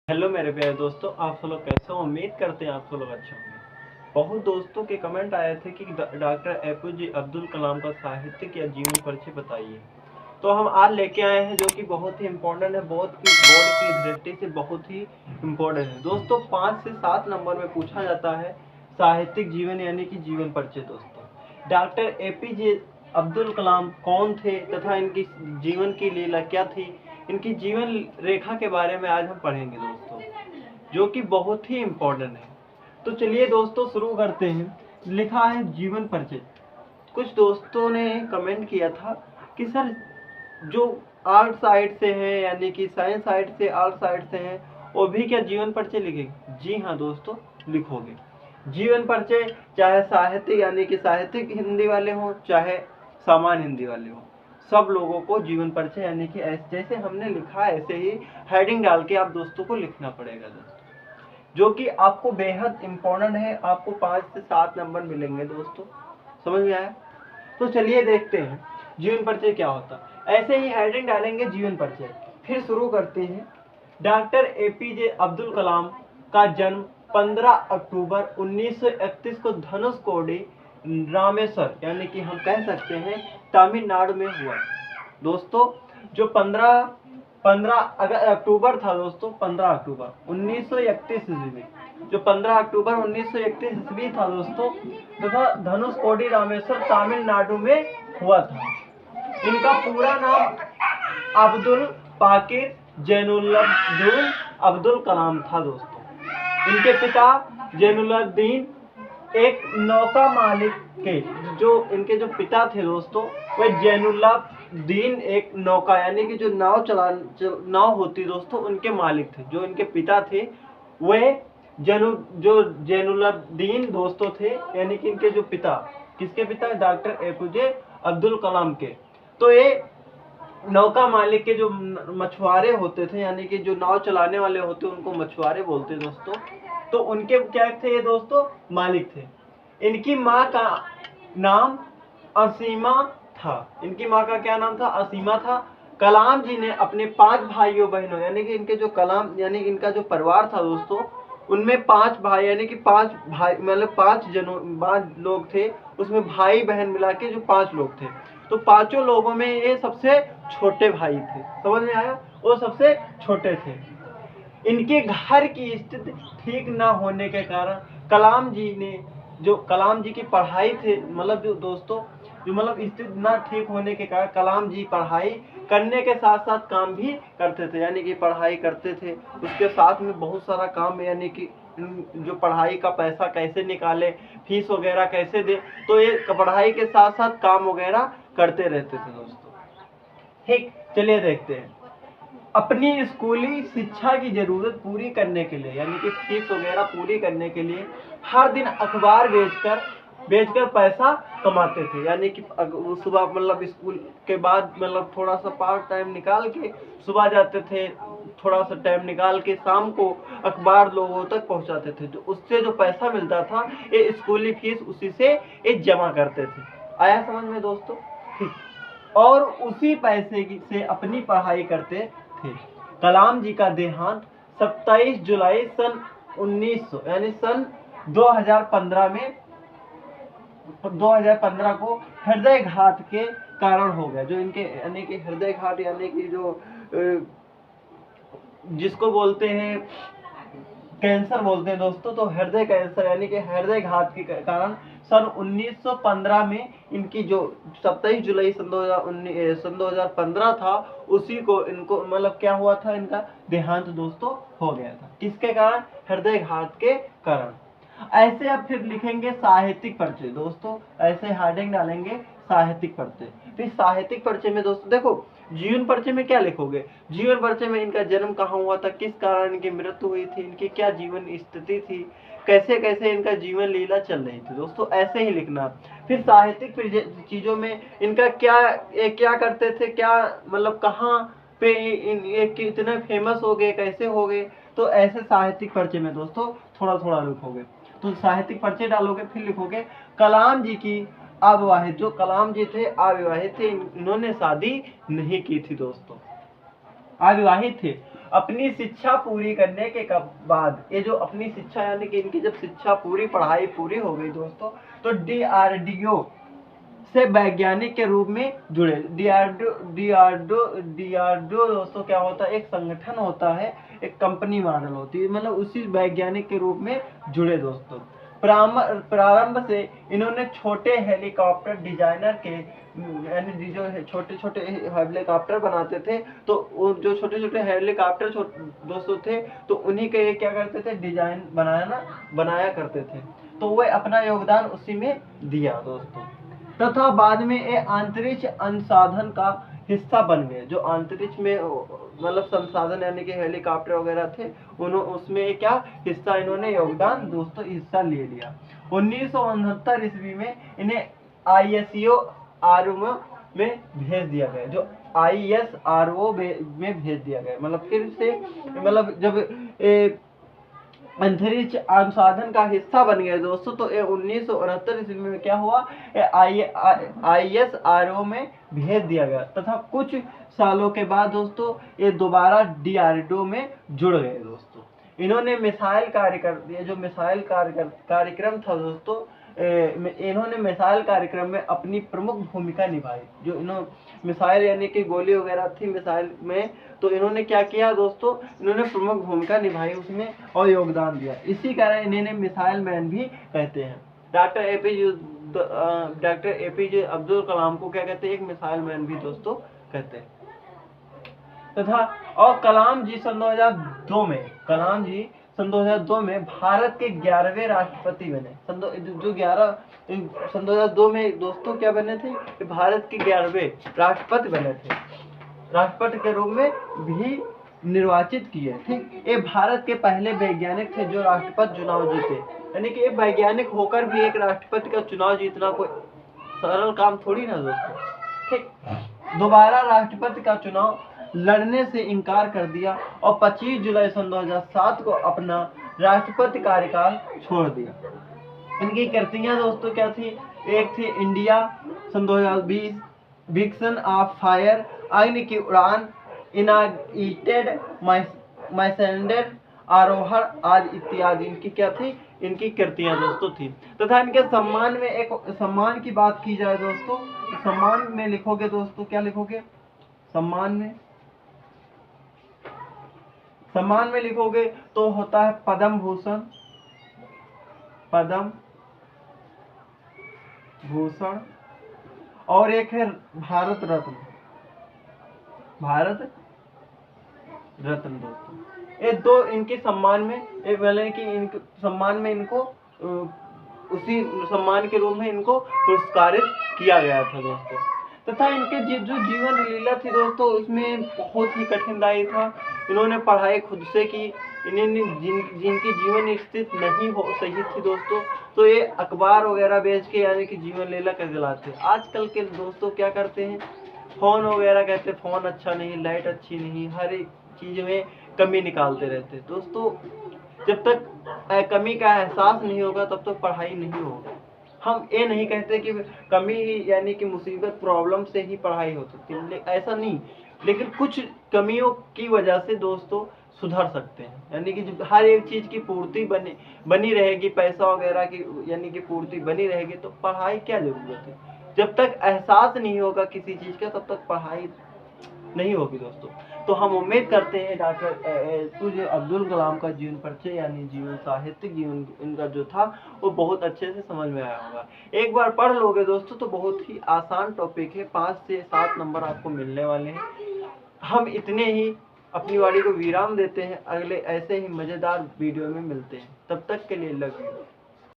Hello मेरे प्यारे दोस्तों, आप सब लोग कैसे हो? उम्मीद करते हैं आप सब लोग अच्छे होंगे। बहुत दोस्तों के कमेंट आए थे कि डॉक्टर एपीजे अब्दुल कलाम का साहित्यिक या जीवन परिचय बताइए। तो हम आज लेके आए हैं जो कि बहुत ही इम्पोर्टेंट है, बहुत ही बोर्ड की दृष्टि से बहुत ही इम्पोर्टेंट है दोस्तों। 5 से 7 नंबर में पूछा जाता है साहित्यिक जीवन यानी कि जीवन परिचय। दोस्तों डॉक्टर एपीजे अब्दुल कलाम कौन थे तथा इनकी जीवन की लीला क्या थी, इनकी जीवन रेखा के बारे में आज हम पढ़ेंगे दोस्तों, जो कि बहुत ही इम्पोर्टेंट है। तो चलिए दोस्तों शुरू करते हैं। लिखा है जीवन परिचय। कुछ दोस्तों ने कमेंट किया था कि सर जो आर्ट साइड से हैं यानी कि साइंस साइड से आर्ट साइड से हैं वो भी क्या जीवन परिचय लिखेंगे? जी हाँ दोस्तों, लिखोगे जीवन परिचय। चाहे साहित्य यानी कि साहित्यिक हिंदी वाले हों चाहे सामान्य हिंदी वाले हों, सब लोगों को जीवन परिचय यानी कि जैसे हमने लिखा ऐसे ही हेडिंग डाल के आप दोस्तों को लिखना पड़ेगा दोस्तों, जो कि आपको बेहद इम्पोर्टेंट है। आपको 5 से 7 नंबर मिलेंगे दोस्तों, समझ में आया? तो चलिए देखते हैं जीवन परिचय क्या होता है। ऐसे ही हेडिंग डालेंगे जीवन परिचय, फिर शुरू करते हैं। डॉक्टर एपीजे अब्दुल कलाम का जन्म 15 अक्टूबर 1931 को धनुषकोडी रामेश्वर यानी कि हम कह सकते हैं तमिलनाडु में हुआ दोस्तों। जो 15 अक्टूबर था दोस्तों, 15 अक्टूबर 1931 ईस्वी में, जो 15 अक्टूबर 1931 ईस्वी था दोस्तों, तथा धनुषकोडी रामेश्वर तमिलनाडु में हुआ था। इनका पूरा नाम अब्दुल पाकिर जैनुलब्दीन अब्दुल कलाम था दोस्तों। इनके पिता जैनुलब्दीन एक नौका मालिक के, जो इनके जो पिता थे दोस्तों वह जैनुलब्दीन एक नौका यानी कि जो नाव होती दोस्तों उनके मालिक थे। जो इनके पिता थे वह जो जैनुलब्दीन दोस्तों थे, यानी कि इनके जो पिता, किसके पिता? डॉक्टर एपीजे अब्दुल कलाम के। तो ये नौका मालिक के जो मछुआरे होते थे यानी कि जो नाव चलाने वाले होते उनको मछुआरे बोलते दोस्तों। तो उनके क्या थे ये दोस्तों? मालिक थे। इनकी माँ का नाम असीमा था। इनकी माँ का क्या नाम था? असीमा था। कलाम जी ने अपने 5 भाइयों बहनों यानी कि इनके जो कलाम यानी इनका जो परिवार था दोस्तों, उनमें 5 भाई यानी कि 5 भाई मतलब 5 लोग थे, उसमें भाई बहन मिला के जो 5 लोग थे। तो पांचों लोगों में ये सबसे छोटे भाई थे, समझ में आया? वो सबसे छोटे थे। इनके घर की स्थिति ठीक न होने के कारण कलाम जी की पढ़ाई थे, मतलब जो दोस्तों जो मतलब स्थिति न ठीक होने के कारण कलाम जी पढ़ाई करने के साथ साथ काम भी करते थे, यानी कि पढ़ाई करते थे उसके साथ में बहुत सारा काम, यानी कि जो पढ़ाई का पैसा कैसे निकाले, फीस वगैरह कैसे दे, तो ये पढ़ाई के साथ साथ काम वगैरह करते रहते थे दोस्तों। ठीक, चलिए देखते हैं। अपनी स्कूली शिक्षा की जरूरत पूरी करने के लिए यानी कि फीस वगैरह पूरी करने के लिए हर दिन अखबार बेचकर पैसा कमाते थे। यानी कि सुबह मतलब स्कूल के बाद मतलब थोड़ा सा पार्ट टाइम निकाल के सुबह जाते थे, थोड़ा सा टाइम निकाल के शाम को अखबार लोगों तक पहुंचाते थे। जो उससे जो पैसा मिलता था ये स्कूली फीस उसी से ये जमा करते थे। आया समझ में दोस्तों? ठीक, और उसी पैसे से अपनी पढ़ाई करते थे। कलाम जी का देहांत 27 जुलाई सन 1900 यानी सन 2015 में 2015 को हृदयघात के कारण हो गया। जो इनके यानी कि हृदयघात यानी कि जो जिसको बोलते हैं कैंसर बोलते हैं दोस्तों, तो हृदय कैंसर यानी कि हृदयघात के कारण सन 1915 में इनकी जो 27 जुलाई सन 2015 था, उसी को इनको मतलब क्या हुआ था, इनका देहांत दोस्तों हो गया था। किसके कारण? हृदयघात के कारण। ऐसे अब फिर लिखेंगे साहित्यिक परिचय दोस्तों, ऐसे हेडिंग डालेंगे साहित्यिक परिचय। फिर साहित्यिक परिचय में दोस्तों देखो, जीवन परिचय में क्या लिखोगे? जीवन परिचय में इनका जन्म कहाँ हुआ था, किस कारण इनकी मृत्यु हुई थी, इनकी क्या जीवन स्थिति थी, कैसे कैसे इनका जीवन लीला चल रही थी दोस्तों, ऐसे ही लिखना। फिर साहित्यिक चीजों में इनका क्या करते थे, क्या मतलब कहाँ पे ये कितने फेमस हो गए, कैसे हो गए, तो ऐसे साहित्यिक परिचय में दोस्तों थोड़ा थोड़ा लिखोगे। तो साहित्यिक परिचय डालोगे, फिर लिखोगे कलाम जी की अविवाहित, जो कलाम जी थे अविवाहित थे, इन्होंने शादी नहीं की थी दोस्तों, अविवाहित थे। अपनी शिक्षा पूरी करने के बाद, ये जो अपनी शिक्षा यानी कि इनकी जब शिक्षा पूरी, पढ़ाई पूरी हो गई दोस्तों, तो DRDO से वैज्ञानिक के रूप में जुड़े। DRDO दोस्तों क्या होता है, एक संगठन होता है, एक कंपनी मॉडल होती है, मतलब उसी वैज्ञानिक के रूप में जुड़े दोस्तों। प्रारंभ से इन्होंने छोटे हेलीकॉप्टर डिजाइनर के, यानी जो छोटे छोटे हेलीकॉप्टर बनाते थे, तो वो जो छोटे छोटे हेलीकॉप्टर दोस्तों थे, तो उन्हीं के क्या करते थे, डिजाइन बनाया करते थे, तो वे अपना योगदान उसी में दिया दोस्तों। तथा बाद में ये अंतरिक्ष अनुसंधान का हिस्सा बन गए। जो अंतरिक्ष में मतलब संसाधन यानी कि हेलीकॉप्टर वगैरह थे, उन्होंने उसमें क्या हिस्सा, इन्होंने योगदान दोस्तों हिस्सा ले लिया। 1969 ईस्वी में इन्हें ISRO में भेज दिया गया, जो ISRO में भेज दिया गया, मतलब फिर से, मतलब जब अंतरिक्ष अनुसंधान का हिस्सा बन गया दोस्तों, तो 1969 ईस्वी में क्या हुआ, ISRO में भेज दिया गया, तथा कुछ सालों के बाद दोस्तों ये दोबारा DRDO में जुड़ गए दोस्तों। इन्होंने मिसाइल जो मिसाइल कार्यक्रम था दोस्तों, इन्होंने मिसाइल कार्यक्रम में अपनी प्रमुख भूमिका निभाई। जो इन्होंने मिसाइल यानी कि गोली वगैरह थी मिसाइल में, तो इन्होंने क्या किया दोस्तों, इन्होंने प्रमुख भूमिका निभाई उसमें और योगदान दिया, इसी कारण इन्हें मिसाइल मैन भी कहते हैं। डॉक्टर APJ अब्दुल कलाम को क्या कहते हैं, एक मिसाइल मैन भी दोस्तों कहते हैं। तथा और कलाम जी सन 2002 में भारत के 11वें राष्ट्रपति बने। सन 2002 में दोस्तों क्या बने थे, भारत के 11वें राष्ट्रपति बने थे, राष्ट्रपति के रूप में भी निर्वाचित किए। ठीक, ये भारत के पहले वैज्ञानिक थे जो राष्ट्रपति चुनाव जीते, यानी कि एक वैज्ञानिक होकर भी एक राष्ट्रपति का चुनाव जीतना कोई सरल काम थोड़ी ना दोस्तों। ठीक, दोबारा राष्ट्रपति का चुनाव लड़ने से इनकार कर दिया और 25 जुलाई सन 2007 को अपना राष्ट्रपति कार्यकाल छोड़ दिया। इनकी कृतियां दोस्तों क्या थी, एक थी इंडिया सन 2020, विक्सन ऑफ फायर, अग्नि की उड़ान, इनाग्रेटेड मैसेंडर, आरोहण आज इत्यादि इनकी क्या थी, इनकी कृतियां दोस्तों थी। तथा इनके सम्मान में, एक सम्मान की बात की जाए दोस्तों, सम्मान में लिखोगे दोस्तों, क्या लिखोगे, सम्मान में लिखोगे तो होता है पद्म भूषण, और एक है भारत रत्न दोस्तों। ये दो इनके सम्मान में, इनके सम्मान में इनको उसी सम्मान के रूप में इनको पुरस्कारित किया गया था दोस्तों। तथा इनके जो जीवन लीला थी दोस्तों, उसमें बहुत ही कठिनदायी था। इन्होंने पढ़ाई खुद से की, इन्होंने जिनकी जीवन स्थिति नहीं हो सही थी दोस्तों, तो ये अखबार वगैरह बेच के यानी कि जीवन लीला कर दिलाते। आजकल के दोस्तों क्या करते हैं, फोन वगैरह कहते, फोन अच्छा नहीं, लाइट अच्छी नहीं, हर एक चीज में कमी निकालते रहते दोस्तों। जब तक कमी का एहसास नहीं होगा तब तक पढ़ाई नहीं होगी। हम ये नहीं कहते कि कमी यानी कि मुसीबत, प्रॉब्लम से ही पढ़ाई हो सकती है, ऐसा नहीं, लेकिन कुछ कमियों की वजह से दोस्तों सुधर सकते हैं। यानी कि हर एक चीज की पूर्ति बनी रहेगी, पैसा वगैरह की यानी कि पूर्ति बनी रहेगी, तो पढ़ाई क्या जरूरत है। जब तक एहसास नहीं होगा किसी चीज का तब तक पढ़ाई नहीं होगी दोस्तों। तो हम उम्मीद करते हैं डॉक्टर APJ अब्दुल कलाम का जीवन परिचय यानी जीवन साहित्यिक जीवन इनका जो था वो बहुत अच्छे से समझ में आया होगा। एक बार पढ़ लोगे दोस्तों तो बहुत ही आसान टॉपिक है, 5 से 7 नंबर आपको मिलने वाले हैं। हम इतने ही अपनी वाणी को विराम देते हैं, अगले ऐसे ही मजेदार वीडियो में मिलते हैं, तब तक के लिए लव यू।